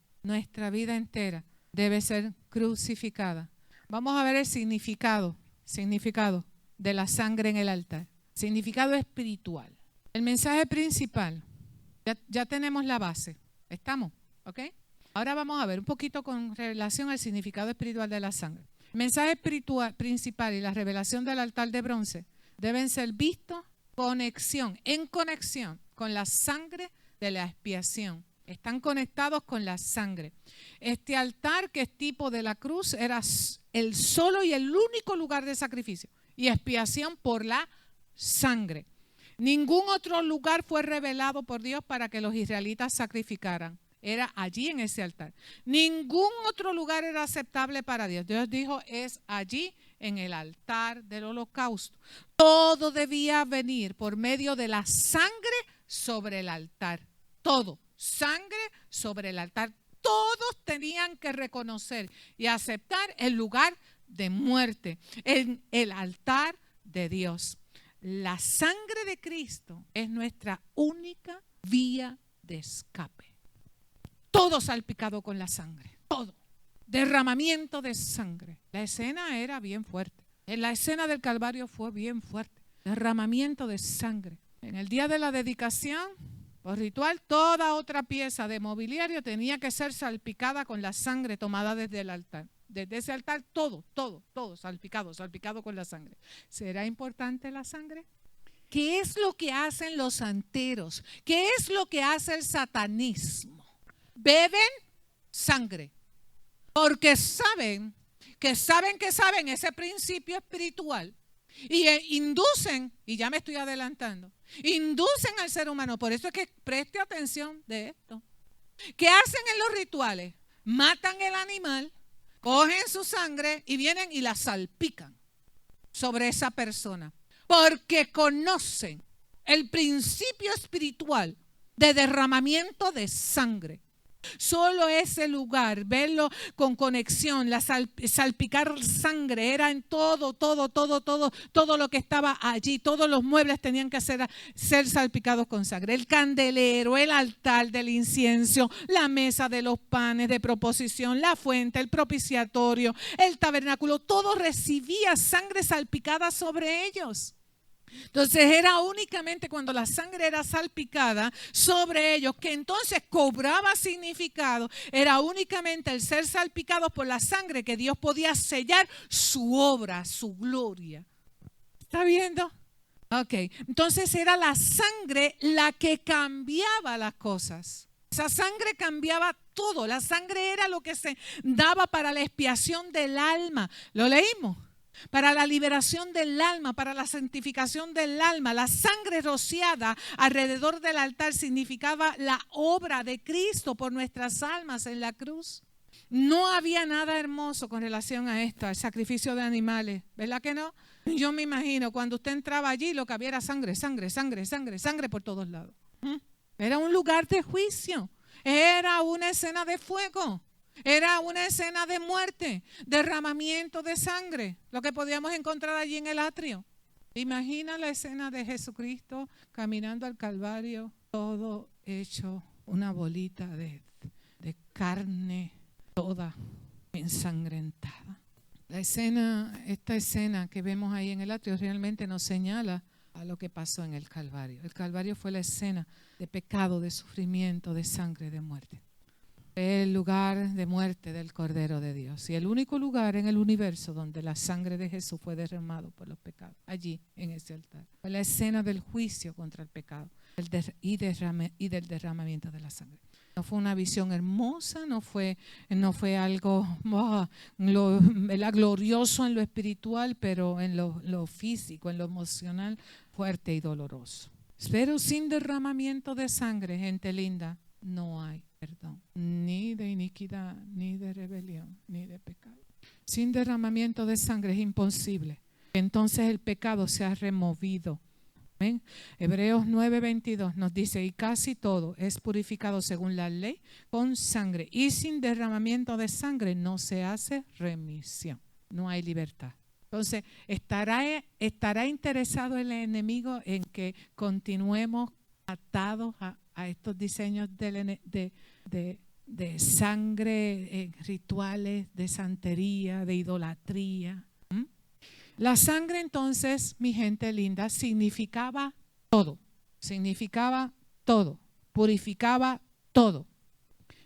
debe ser crucificada. Vamos a ver el significado de la sangre en el altar. Significado espiritual. El mensaje principal, ya tenemos la base. ¿Estamos? ¿Ok? Ahora vamos a ver un poquito con relación al significado espiritual de la sangre. El mensaje espiritual principal y la revelación del altar de bronce deben ser vistos en conexión con la sangre de la expiación. Están conectados con la sangre. Este altar, que es tipo de la cruz, era el solo y el único lugar de sacrificio y expiación por la sangre. Ningún otro lugar fue revelado por Dios para que los israelitas sacrificaran. Era allí en ese altar. Ningún otro lugar era aceptable para Dios. Dios dijo, es allí en el altar del holocausto. Todo debía venir por medio de la sangre sobre el altar. Todo. Sangre sobre el altar. Todos tenían que reconocer y aceptar el lugar de muerte, en el altar de Dios. La sangre de Cristo es nuestra única vía de escape. Todo salpicado con la sangre, todo. Derramamiento de sangre. La escena era bien fuerte. En la escena del Calvario fue bien fuerte. Derramamiento de sangre. En el día de la dedicación, por ritual, toda otra pieza de mobiliario tenía que ser salpicada con la sangre tomada desde el altar. Desde ese altar, todo salpicado con la sangre. ¿Será importante la sangre? ¿Qué es lo que hacen los santeros? ¿Qué es lo que hace el satanismo? Beben sangre. Porque saben ese principio espiritual y inducen, y ya me estoy adelantando, inducen al ser humano. Por eso es que preste atención de esto. ¿Qué hacen en los rituales? Matan el animal, cogen su sangre y vienen y la salpican sobre esa persona. Porque conocen el principio espiritual de derramamiento de sangre. Solo ese lugar, verlo con conexión, salpicar sangre, era en todo lo que estaba allí. Todos los muebles tenían que ser salpicados con sangre. El candelero, el altar del incienso, la mesa de los panes de proposición, la fuente, el propiciatorio, el tabernáculo, todo recibía sangre salpicada sobre ellos. Entonces era únicamente cuando la sangre era salpicada sobre ellos que entonces cobraba significado. Era únicamente el ser salpicados por la sangre que Dios podía sellar su obra, su gloria. ¿Está viendo? Ok, entonces era la sangre la que cambiaba las cosas. Esa sangre cambiaba todo. La sangre era lo que se daba para la expiación del alma. ¿Lo leímos? Para la liberación del alma, para la santificación del alma. La sangre rociada alrededor del altar significaba la obra de Cristo por nuestras almas en la cruz. No había nada hermoso con relación a esto, al sacrificio de animales, ¿verdad que no? Yo me imagino cuando usted entraba allí lo que había era sangre por todos lados. Era un lugar de juicio, era una escena de fuego. Era una escena de muerte, derramamiento de sangre, lo que podíamos encontrar allí en el atrio. Imagina la escena de Jesucristo caminando al Calvario, todo hecho una bolita de carne toda ensangrentada. Esta escena que vemos ahí en el atrio realmente nos señala a lo que pasó en el Calvario. El Calvario fue la escena de pecado, de sufrimiento, de sangre, de muerte. El lugar de muerte del Cordero de Dios y el único lugar en el universo donde la sangre de Jesús fue derramado por los pecados, allí en ese altar. Fue la escena del juicio contra el pecado y del derramamiento de la sangre. No fue una visión hermosa, no fue algo glorioso en lo espiritual, pero en lo físico, en lo emocional, fuerte y doloroso. Pero sin derramamiento de sangre, gente linda, no hay perdón, ni de iniquidad, ni de rebelión, ni de pecado. Sin derramamiento de sangre es imposible. Entonces el pecado se ha removido. ¿Ven? Hebreos 9:22 nos dice, y casi todo es purificado según la ley con sangre. Y sin derramamiento de sangre no se hace remisión. No hay libertad. Entonces, ¿estará interesado el enemigo en que continuemos atados a estos diseños de sangre, rituales, de santería, de idolatría? La sangre entonces, mi gente linda, significaba todo, purificaba todo.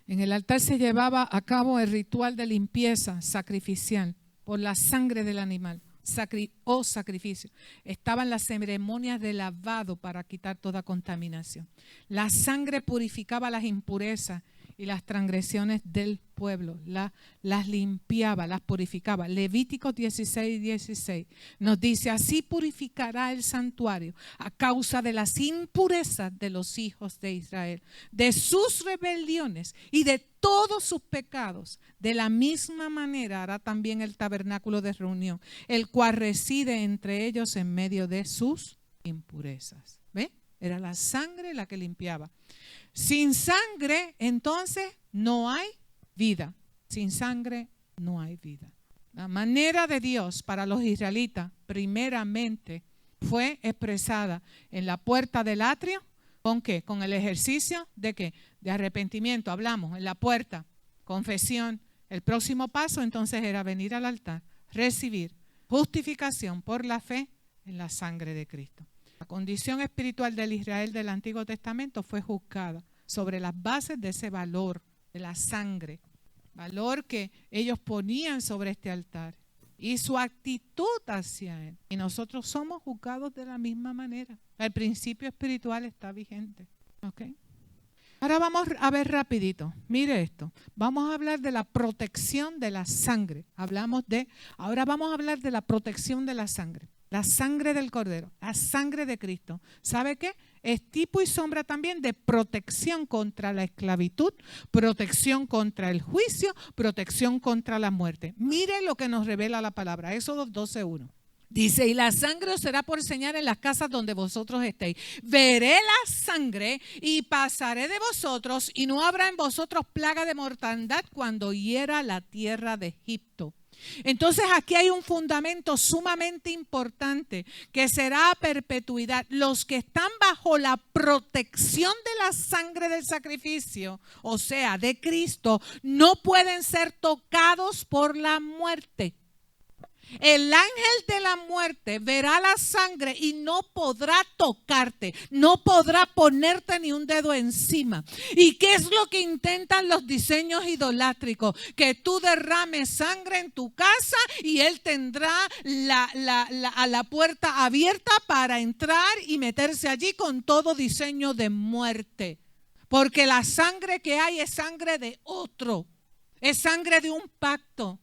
En el altar se llevaba a cabo el ritual de limpieza sacrificial por la sangre del animal. Sacrificio. Estaban las ceremonias de lavado para quitar toda contaminación. La sangre purificaba las impurezas y las transgresiones del pueblo. Las limpiaba, las purificaba. Levíticos 16:16 nos dice, así purificará el santuario a causa de las impurezas de los hijos de Israel, de sus rebeliones y de todos sus pecados. De la misma manera hará también el tabernáculo de reunión, el cual reside entre ellos en medio de sus impurezas. ¿Ve? Era la sangre la que limpiaba. Sin sangre, entonces, no hay vida. Sin sangre, no hay vida. La manera de Dios para los israelitas, primeramente, fue expresada en la puerta del atrio. ¿Con qué? Con el ejercicio de ¿qué? De arrepentimiento. Hablamos en la puerta, confesión. El próximo paso entonces era venir al altar, recibir justificación por la fe en la sangre de Cristo. La condición espiritual del Israel del Antiguo Testamento fue juzgada sobre las bases de ese valor, de la sangre, valor que ellos ponían sobre este altar y su actitud hacia él. Y nosotros somos juzgados de la misma manera. El principio espiritual está vigente. ¿Okay? Ahora vamos a ver rapidito. Mire esto. Vamos a hablar de la protección de la sangre. Ahora vamos a hablar de la protección de la sangre. La sangre del Cordero, la sangre de Cristo. ¿Sabe qué? Es tipo y sombra también de protección contra la esclavitud, protección contra el juicio, protección contra la muerte. Mire lo que nos revela la palabra. Éxodo 12:1. Dice, y la sangre os será por señal en las casas donde vosotros estéis. Veré la sangre y pasaré de vosotros, y no habrá en vosotros plaga de mortandad cuando hiera la tierra de Egipto. Entonces aquí hay un fundamento sumamente importante que será a perpetuidad. Los que están bajo la protección de la sangre del sacrificio, o sea, de Cristo, no pueden ser tocados por la muerte. El ángel de la muerte verá la sangre y no podrá tocarte, no podrá ponerte ni un dedo encima. ¿Y qué es lo que intentan los diseños idolátricos? Que tú derrames sangre en tu casa y él tendrá a la puerta abierta para entrar y meterse allí con todo diseño de muerte. Porque la sangre que hay es sangre de otro, es sangre de un pacto.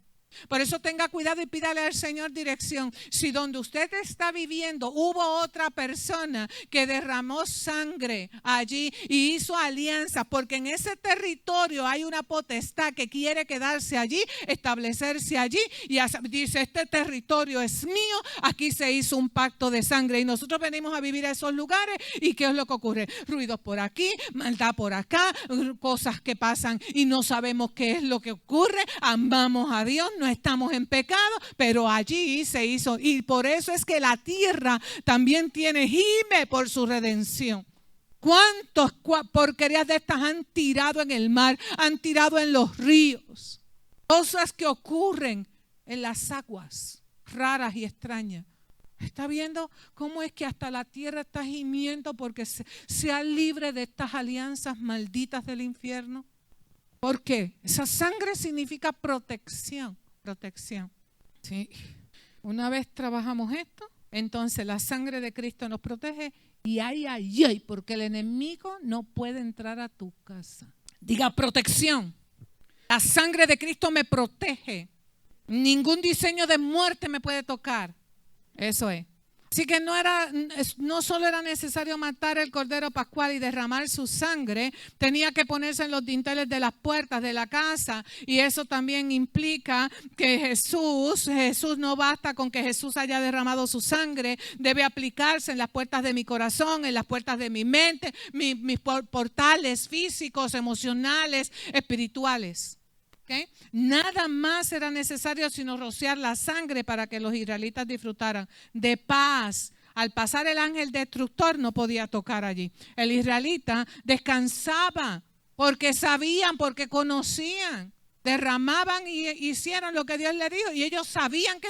Por eso tenga cuidado y pídale al Señor dirección. Si donde usted está viviendo hubo otra persona que derramó sangre allí y hizo alianza, porque en ese territorio hay una potestad que quiere quedarse allí, establecerse allí y dice, este territorio es mío, aquí se hizo un pacto de sangre y nosotros venimos a vivir a esos lugares. ¿Y qué es lo que ocurre? Ruidos por aquí, maldad por acá, cosas que pasan y no sabemos qué es lo que ocurre. Amamos a Dios, no estamos en pecado, pero allí se hizo. Y por eso es que la tierra también gime por su redención. ¿Cuántas porquerías de estas han tirado en el mar, han tirado en los ríos? Cosas que ocurren en las aguas raras y extrañas. ¿Está viendo cómo es que hasta la tierra está gimiendo porque sea libre de estas alianzas malditas del infierno? ¿Por qué? Esa sangre significa protección. Protección. Sí. Una vez trabajamos esto, entonces la sangre de Cristo nos protege y ay, porque el enemigo no puede entrar a tu casa. Diga protección. La sangre de Cristo me protege. Ningún diseño de muerte me puede tocar. Eso es. Así que no solo era necesario matar el cordero pascual y derramar su sangre, tenía que ponerse en los dinteles de las puertas de la casa, y eso también implica que Jesús no basta con que Jesús haya derramado su sangre, debe aplicarse en las puertas de mi corazón, en las puertas de mi mente, mis portales físicos, emocionales, espirituales. ¿Okay? Nada más era necesario sino rociar la sangre para que los israelitas disfrutaran de paz. Al pasar el ángel destructor no podía tocar allí. El israelita descansaba porque sabían, porque conocían. Derramaban y hicieron lo que Dios les dijo, y ellos sabían que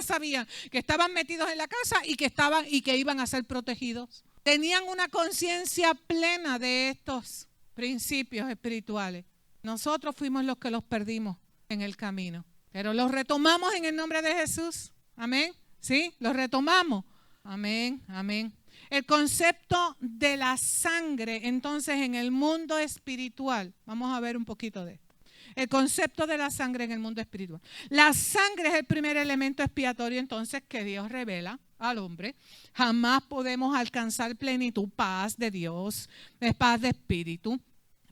estaban metidos en la casa y que iban a ser protegidos. Tenían una conciencia plena de estos principios espirituales. Nosotros fuimos los que los perdimos en el camino, pero los retomamos en el nombre de Jesús. Amén. ¿Sí? Los retomamos. Amén, amén. El concepto de la sangre, entonces, en el mundo espiritual. Vamos a ver un poquito de esto. El concepto de la sangre en el mundo espiritual. La sangre es el primer elemento expiatorio, entonces, que Dios revela al hombre. Jamás podemos alcanzar plenitud, paz de Dios, paz de espíritu,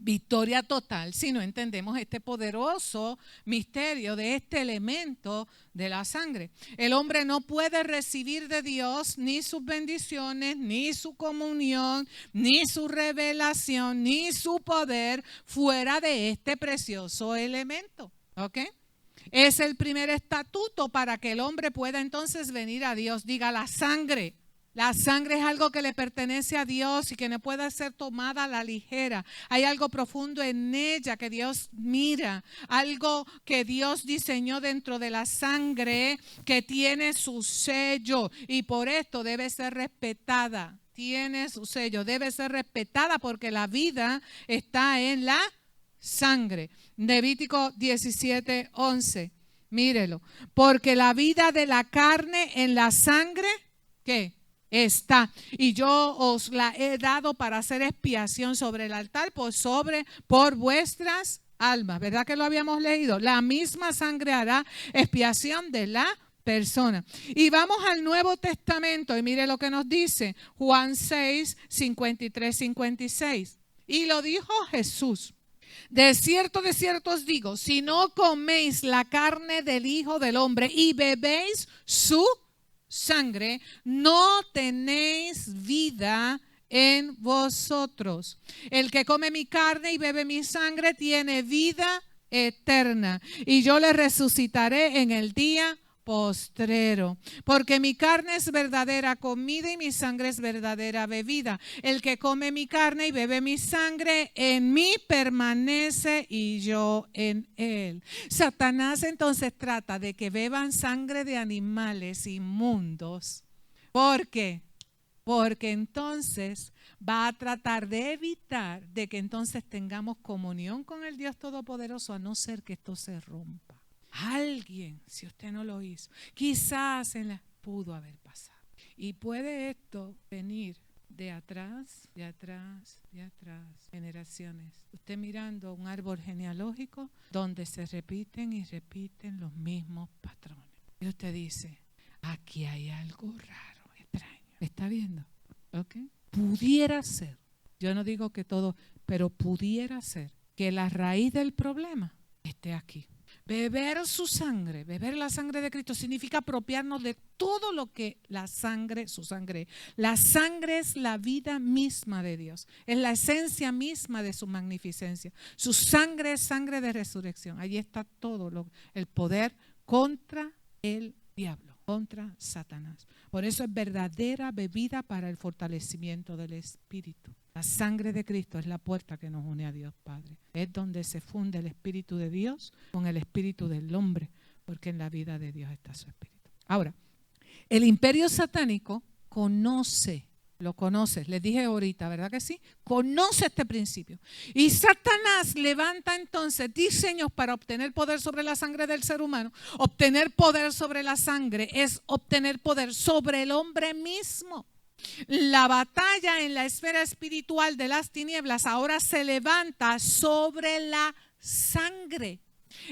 victoria total, si no entendemos este poderoso misterio de este elemento de la sangre. El hombre no puede recibir de Dios ni sus bendiciones, ni su comunión, ni su revelación, ni su poder fuera de este precioso elemento. ¿Ok? Es el primer estatuto para que el hombre pueda entonces venir a Dios. Diga, la sangre. La sangre es algo que le pertenece a Dios y que no puede ser tomada a la ligera. Hay algo profundo en ella que Dios mira, algo que Dios diseñó dentro de la sangre que tiene su sello y por esto debe ser respetada. Tiene su sello, debe ser respetada porque la vida está en la sangre. Levítico 17:11. Mírelo. Porque la vida de la carne en la sangre, ¿qué? está. Y yo os la he dado para hacer expiación sobre el altar por vuestras almas. ¿Verdad que lo habíamos leído? La misma sangre hará expiación de la persona. Y vamos al Nuevo Testamento y mire lo que nos dice Juan 6, 53, 56. Y lo dijo Jesús. De cierto os digo, si no coméis la carne del Hijo del Hombre y bebéis su sangre, no tenéis vida en vosotros. El que come mi carne y bebe mi sangre tiene vida eterna, y yo le resucitaré en el día postrero, porque mi carne es verdadera comida y mi sangre es verdadera bebida. El que come mi carne y bebe mi sangre, en mí permanece y yo en él. Satanás entonces trata de que beban sangre de animales inmundos. ¿Por qué? Porque entonces va a tratar de evitar de que entonces tengamos comunión con el Dios Todopoderoso, a no ser que esto se rompa. Alguien, si usted no lo hizo, quizás pudo haber pasado. Y puede esto venir de atrás, generaciones. Usted mirando un árbol genealógico donde se repiten y repiten los mismos patrones. Y usted dice, aquí hay algo raro, extraño. ¿Está viendo? ¿Ok? Pudiera ser, yo no digo que todo, pero pudiera ser que la raíz del problema esté aquí. Beber su sangre, beber la sangre de Cristo significa apropiarnos de todo lo que la sangre es la vida misma de Dios, es la esencia misma de su magnificencia. Su sangre es sangre de resurrección. Allí está todo el poder contra el diablo, contra Satanás. Por eso es verdadera bebida para el fortalecimiento del espíritu. La sangre de Cristo es la puerta que nos une a Dios Padre. Es donde se funde el espíritu de Dios con el espíritu del hombre, porque en la vida de Dios está su espíritu. Ahora, el imperio satánico lo conoce, les dije ahorita, ¿verdad que sí? Conoce este principio. Y Satanás levanta entonces diseños para obtener poder sobre la sangre del ser humano. Obtener poder sobre la sangre es obtener poder sobre el hombre mismo. La batalla en la esfera espiritual de las tinieblas ahora se levanta sobre la sangre.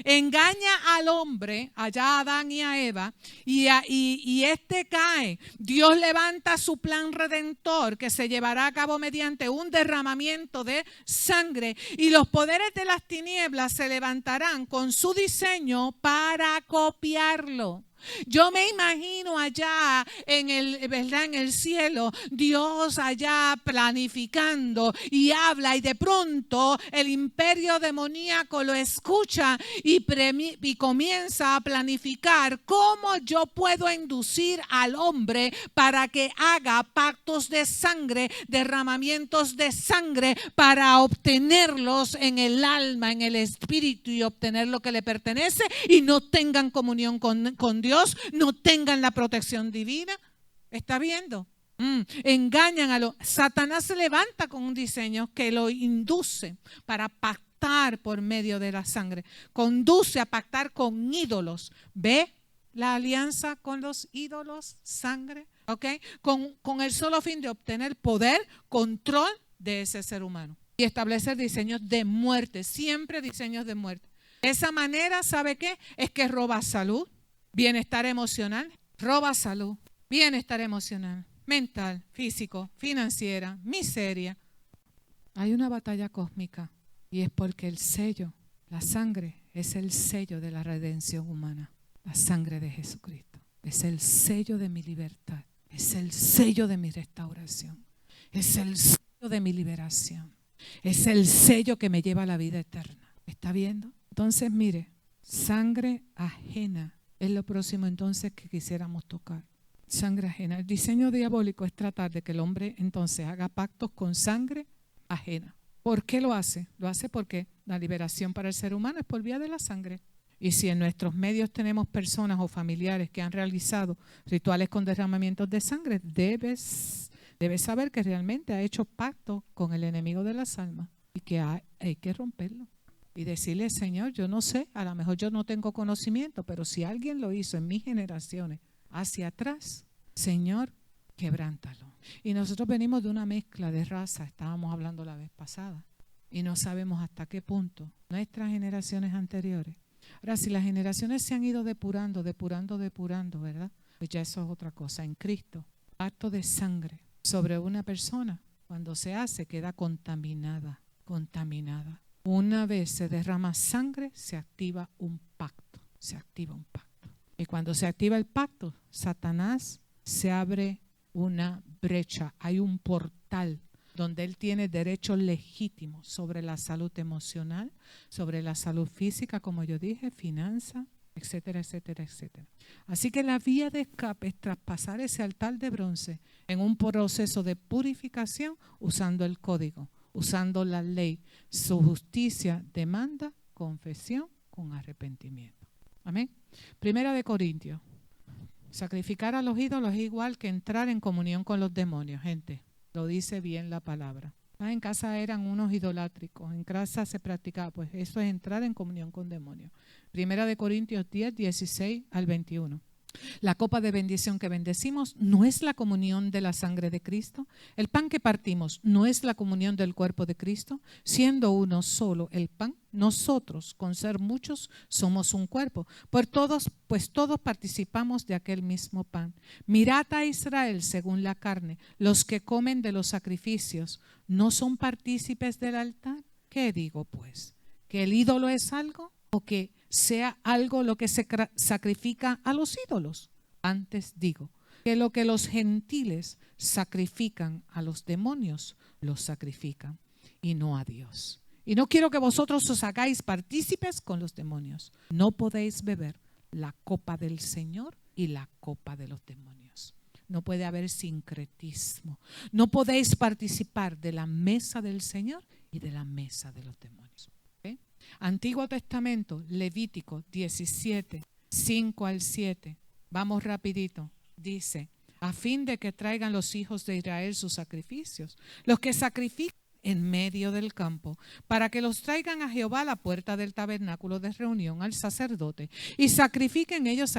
Engaña al hombre, allá a Adán y a Eva, y este cae. Dios levanta su plan redentor que se llevará a cabo mediante un derramamiento de sangre, y los poderes de las tinieblas se levantarán con su diseño para copiarlo. Yo me imagino allá en el cielo, Dios allá planificando y habla, y de pronto el imperio demoníaco lo escucha y comienza a planificar cómo yo puedo inducir al hombre para que haga pactos de sangre, derramamientos de sangre, para obtenerlos en el alma, en el espíritu, y obtener lo que le pertenece, y no tengan comunión con Dios, no tengan la protección divina. ¿Está viendo? Engañan Satanás se levanta con un diseño que lo induce para pactar por medio de la sangre. Conduce a pactar con ídolos. ¿Ve la alianza con los ídolos? Sangre. ¿Ok? Con el solo fin de obtener poder, control de ese ser humano. Y establecer diseños de muerte. Siempre diseños de muerte. De esa manera, ¿sabe qué? Es que roba salud, bienestar emocional, roba salud, bienestar emocional, mental, físico, financiera, miseria. Hay una batalla cósmica, y es porque el sello, la sangre, es el sello de la redención humana. La sangre de Jesucristo es el sello de mi libertad, es el sello de mi restauración, es el sello de mi liberación, es el sello que me lleva a la vida eterna. ¿Está viendo? Entonces, mire, sangre ajena es lo próximo entonces que quisiéramos tocar. Sangre ajena. El diseño diabólico es tratar de que el hombre entonces haga pactos con sangre ajena. ¿Por qué lo hace? Lo hace porque la liberación para el ser humano es por vía de la sangre. Y si en nuestros medios tenemos personas o familiares que han realizado rituales con derramamientos de sangre, debes saber que realmente ha hecho pacto con el enemigo de las almas, y que hay que romperlo. Y decirle, Señor, yo no sé, a lo mejor yo no tengo conocimiento, pero si alguien lo hizo en mis generaciones hacia atrás, Señor, quebrántalo. Y nosotros venimos de una mezcla de razas, estábamos hablando la vez pasada, y no sabemos hasta qué punto nuestras generaciones anteriores. Ahora, si las generaciones se han ido depurando, ¿verdad? Pues ya eso es otra cosa. En Cristo, acto de sangre sobre una persona, cuando se hace, queda contaminada. Una vez se derrama sangre, se activa un pacto. Y cuando se activa el pacto, Satanás se abre una brecha, hay un portal donde él tiene derechos legítimos sobre la salud emocional, sobre la salud física, como yo dije, finanzas, etcétera, etcétera, etcétera. Así que la vía de escape es traspasar ese altar de bronce en un proceso de purificación usando el código, usando la ley. Su justicia demanda confesión con arrepentimiento. Amén. Primera de Corintios. Sacrificar a los ídolos es igual que entrar en comunión con los demonios, gente. Lo dice bien la palabra. En casa eran unos idolátricos, en casa se practicaba, pues eso es entrar en comunión con demonios. Primera de Corintios 10, 16 al 21. La copa de bendición que bendecimos no es la comunión de la sangre de Cristo. El pan que partimos no es la comunión del cuerpo de Cristo. Siendo uno solo el pan, nosotros, con ser muchos, somos un cuerpo. Pues todos participamos de aquel mismo pan. Mirad a Israel según la carne. Los que comen de los sacrificios no son partícipes del altar. ¿Qué digo pues? ¿Que el ídolo es algo? ¿O que sea algo lo que se sacrifica a los ídolos? Antes digo que lo que los gentiles sacrifican a los demonios, los sacrifican y no a Dios. Y no quiero que vosotros os hagáis partícipes con los demonios. No podéis beber la copa del Señor y la copa de los demonios. No puede haber sincretismo. No podéis participar de la mesa del Señor y de la mesa de los demonios. Antiguo Testamento, Levítico 17, 5 al 7. Vamos rapidito. Dice, a fin de que traigan los hijos de Israel sus sacrificios, los que sacrifican en medio del campo, para que los traigan a Jehová a la puerta del tabernáculo de reunión al sacerdote, y sacrifiquen ellos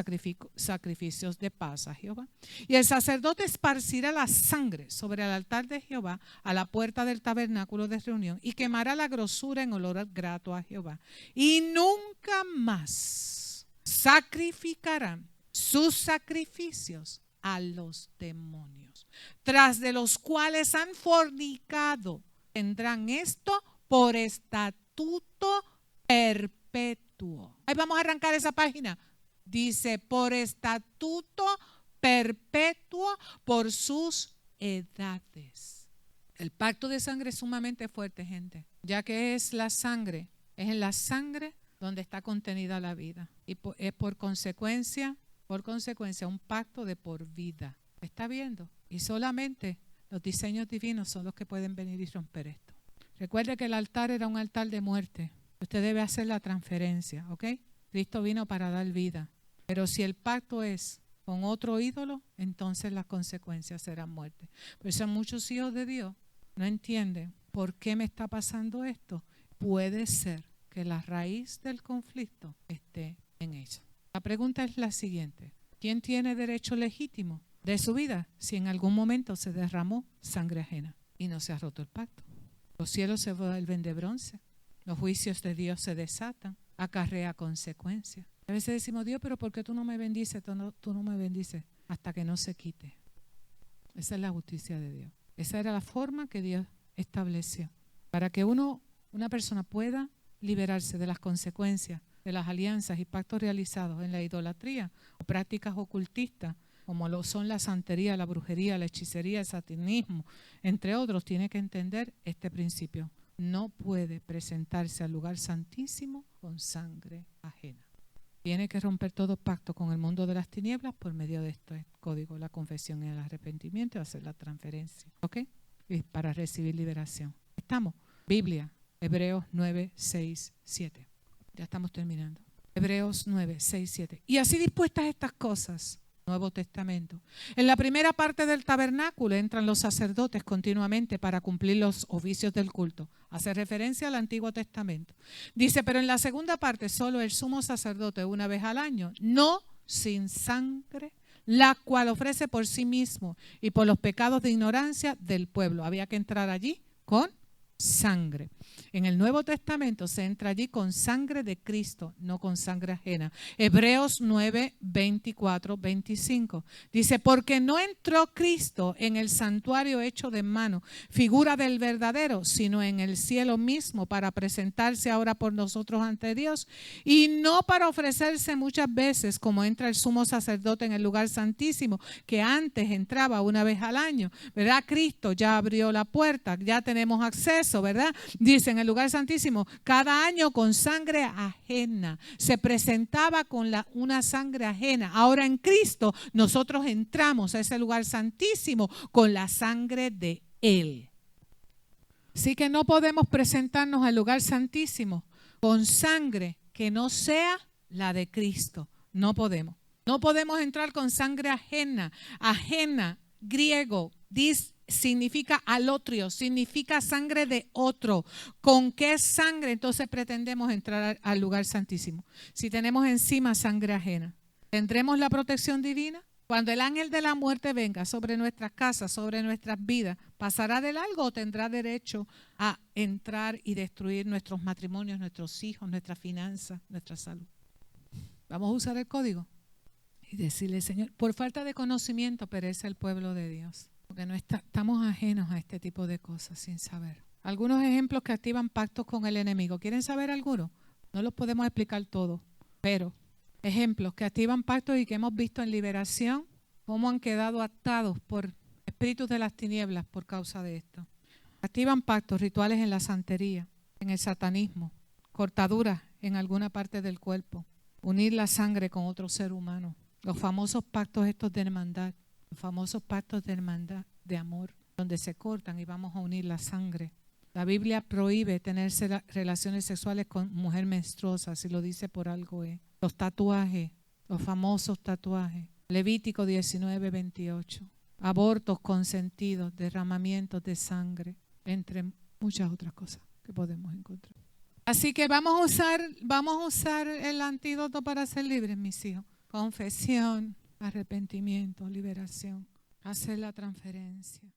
sacrificios de paz a Jehová. Y el sacerdote esparcirá la sangre sobre el altar de Jehová a la puerta del tabernáculo de reunión, y quemará la grosura en olor grato a Jehová. Y nunca más sacrificarán sus sacrificios a los demonios, tras de los cuales han fornicado. Tendrán esto por estatuto perpetuo. Ahí vamos a arrancar esa página. Dice, por estatuto perpetuo por sus edades. El pacto de sangre es sumamente fuerte, gente, ya que es la sangre, es en la sangre donde está contenida la vida. Y es por consecuencia un pacto de por vida. ¿Está viendo? Y solamente los diseños divinos son los que pueden venir y romper esto. Recuerde que el altar era un altar de muerte. Usted debe hacer la transferencia, ¿ok? Cristo vino para dar vida. Pero si el pacto es con otro ídolo, entonces las consecuencias serán muerte. Por eso muchos hijos de Dios no entienden por qué me está pasando esto. Puede ser que la raíz del conflicto esté en ellos. La pregunta es la siguiente. ¿Quién tiene derecho legítimo de su vida si en algún momento se derramó sangre ajena y no se ha roto el pacto? Los cielos se vuelven de bronce, los juicios de Dios se desatan, acarrea consecuencias. A veces decimos, Dios, pero ¿por qué tú no me bendices? Tú no me bendices hasta que no se quite. Esa es la justicia de Dios. Esa era la forma que Dios estableció para que una persona pueda liberarse de las consecuencias de las alianzas y pactos realizados en la idolatría o prácticas ocultistas, como lo son la santería, la brujería, la hechicería, el satanismo, entre otros. Tiene que entender este principio. No puede presentarse al lugar santísimo con sangre ajena. Tiene que romper todo pacto con el mundo de las tinieblas por medio de este código, la confesión y el arrepentimiento, y hacer la transferencia. ¿Ok? Y para recibir liberación. Estamos. Biblia, Hebreos 9, 6, 7. Ya estamos terminando. Hebreos 9, 6, 7. Y así dispuestas estas cosas, Nuevo Testamento. En la primera parte del tabernáculo entran los sacerdotes continuamente para cumplir los oficios del culto. Hace referencia al Antiguo Testamento. Dice, pero en la segunda parte solo el sumo sacerdote una vez al año, no sin sangre, la cual ofrece por sí mismo y por los pecados de ignorancia del pueblo. Había que entrar allí con sangre. En el Nuevo Testamento se entra allí con sangre de Cristo, no con sangre ajena. Hebreos 9, 24, 25. Dice, porque no entró Cristo en el santuario hecho de mano, figura del verdadero, sino en el cielo mismo para presentarse ahora por nosotros ante Dios y no para ofrecerse muchas veces como entra el sumo sacerdote en el lugar santísimo, que antes entraba una vez al año, ¿verdad? Cristo ya abrió la puerta, ya tenemos acceso, ¿verdad? Dice en el lugar santísimo, cada año con sangre ajena. Se presentaba con una sangre ajena. Ahora en Cristo nosotros entramos a ese lugar santísimo con la sangre de Él. Así que no podemos presentarnos al lugar santísimo con sangre que no sea la de Cristo. No podemos. No podemos entrar con sangre ajena. Ajena, griego, significa alotrio, significa sangre de otro. ¿Con qué sangre entonces pretendemos entrar al lugar santísimo? Si tenemos encima sangre ajena, ¿tendremos la protección divina? Cuando el ángel de la muerte venga sobre nuestras casas, sobre nuestras vidas, ¿pasará de largo o tendrá derecho a entrar y destruir nuestros matrimonios, nuestros hijos, nuestras finanzas, nuestra salud? Vamos a usar el código y decirle, Señor, por falta de conocimiento perece el pueblo de Dios. Porque no estamos ajenos a este tipo de cosas sin saber. Algunos ejemplos que activan pactos con el enemigo. ¿Quieren saber algunos? No los podemos explicar todos, pero ejemplos que activan pactos y que hemos visto en liberación, cómo han quedado atados por espíritus de las tinieblas por causa de esto. Activan pactos, rituales en la santería, en el satanismo, cortaduras en alguna parte del cuerpo, unir la sangre con otro ser humano, los famosos pactos estos de hermandad. Los famosos pactos de hermandad, de amor, donde se cortan y vamos a unir la sangre. La Biblia prohíbe tener relaciones sexuales con mujer menstruosa, si lo dice por algo es. Los tatuajes, los famosos tatuajes. Levítico 19, 28. Abortos consentidos, derramamientos de sangre, entre muchas otras cosas que podemos encontrar. Así que vamos a usar el antídoto para ser libres, mis hijos. Confesión, arrepentimiento, liberación, hacer la transferencia.